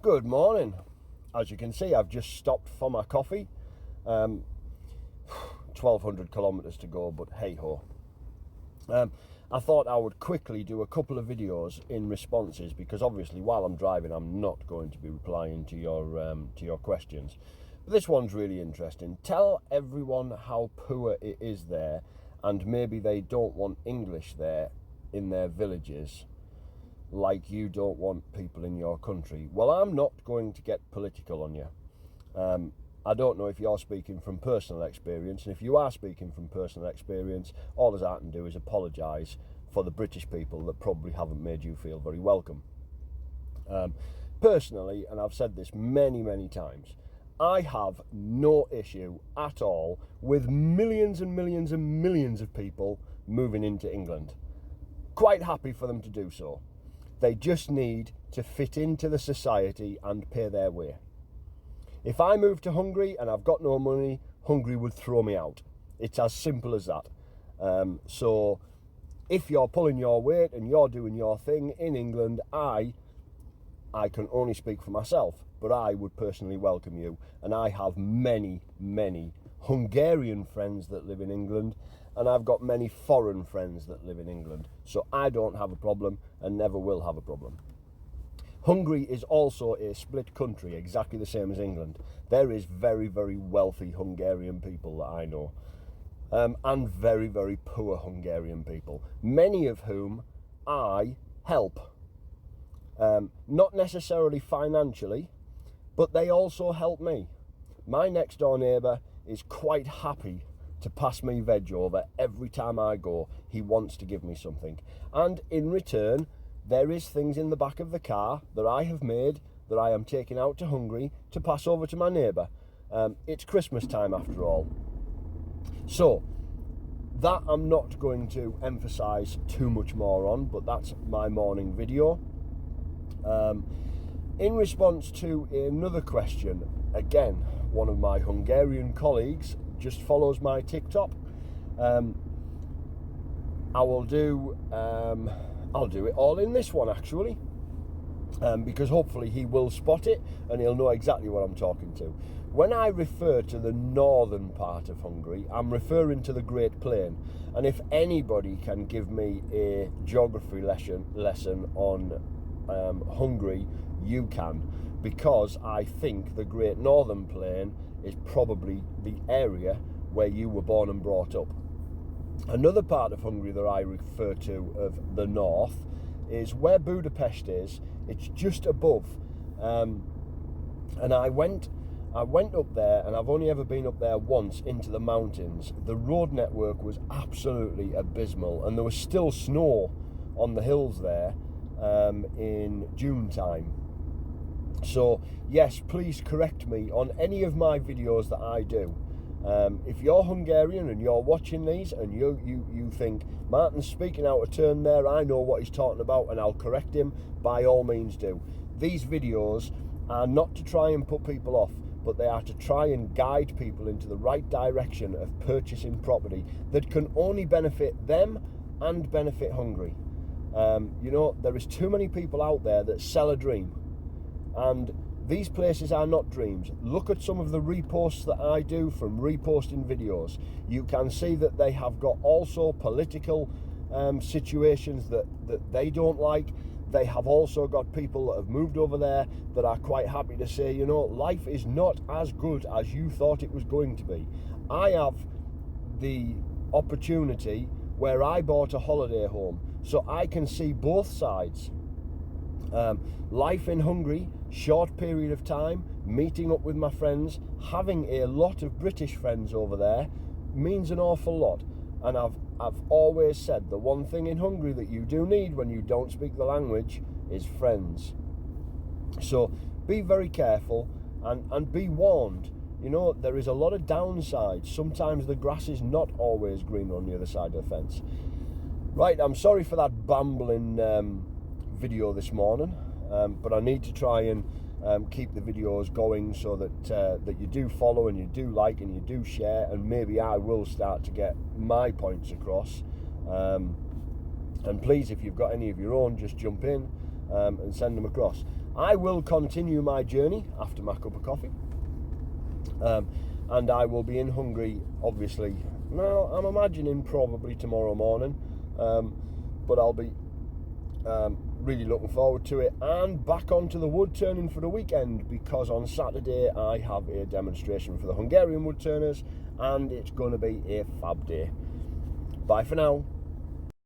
Good morning. As you can see, I've just stopped for my coffee. 1,200 kilometres to go, but hey ho. I thought I would quickly do a couple of videos in responses, because obviously while I'm driving I'm not going to be replying to your questions. But this one's really interesting. Tell everyone how poor it is there, and maybe they don't want English there in their villages, like you don't want people in your country. Well, I'm not going to get political on you. I don't know if you're speaking from personal experience, and if you are speaking from personal experience, all I can do is apologise for the British people that probably haven't made you feel very welcome. Personally, and I've said this many times, I have no issue at all with millions and millions and millions of people moving into England. Quite happy for them to do so. They just need to fit into the society and pay their way. If I move to Hungary and I've got no money, Hungary would throw me out. It's as simple as that. So if you're pulling your weight and you're doing your thing in England, I can only speak for myself, but I would personally welcome you. And I have many Hungarian friends that live in England, and I've got many foreign friends that live in England. So I don't have a problem and never will have a problem. Hungary is also a split country, exactly the same as England. There is very wealthy Hungarian people that I know, and very poor Hungarian people, many of whom I help. Not necessarily financially, but they also help me. My next door neighbour is quite happy to pass me veg over every time I go. He wants to give me something, and in return there is things in the back of the car that I have made that I am taking out to Hungary to pass over to my neighbour. It's Christmas time after all. So that I'm not going to emphasise too much more on, but that's my morning video. In response to another question, again, one of my Hungarian colleagues just follows my TikTok. I'll do it all in this one actually, because hopefully he will spot it and he'll know exactly what I'm talking to. When I refer to the northern part of Hungary, I'm referring to the Great Plain. And if anybody can give me a geography lesson on Hungary, you can, because I think the Great Northern Plain is probably the area where you were born and brought up. Another part of Hungary that I refer to of the north is where Budapest is. It's just above, and I went up there, and I've only ever been up there once into the mountains. The road network was absolutely abysmal, and there was still snow on the hills there in June time. So yes, please correct me on any of my videos that I do. If you're Hungarian and you're watching these and you think Martin's speaking out of turn there, I know what he's talking about and I'll correct him, by all means do. These videos are not to try and put people off, but they are to try and guide people into the right direction of purchasing property that can only benefit them and benefit Hungary. There is too many people out there that sell a dream, and these places are not dreams. Look at some of the reposts that I do from reposting videos. You can see that they have got also political situations that they don't like. They have also got people that have moved over there that are quite happy to say, life is not as good as you thought it was going to be. I have the opportunity where I bought a holiday home, so I can see both sides. Life in Hungary, short period of time, meeting up with my friends, having a lot of British friends over there means an awful lot. And I've always said the one thing in Hungary that you do need when you don't speak the language is friends. So be very careful and be warned. There is a lot of downsides. Sometimes the grass is not always green on the other side of the fence. Right, I'm sorry for that bambling video this morning, but I need to try and keep the videos going so that you do follow and you do like and you do share, and maybe I will start to get my points across. And please, if you've got any of your own, just jump in and send them across. I will continue my journey after my cup of coffee. And I will be in Hungary, obviously. Now, I'm imagining probably tomorrow morning, but I'll be really looking forward to it, and back onto the wood turning for the weekend, because on Saturday I have a demonstration for the Hungarian wood turners, and it's going to be a fab day. Bye for now.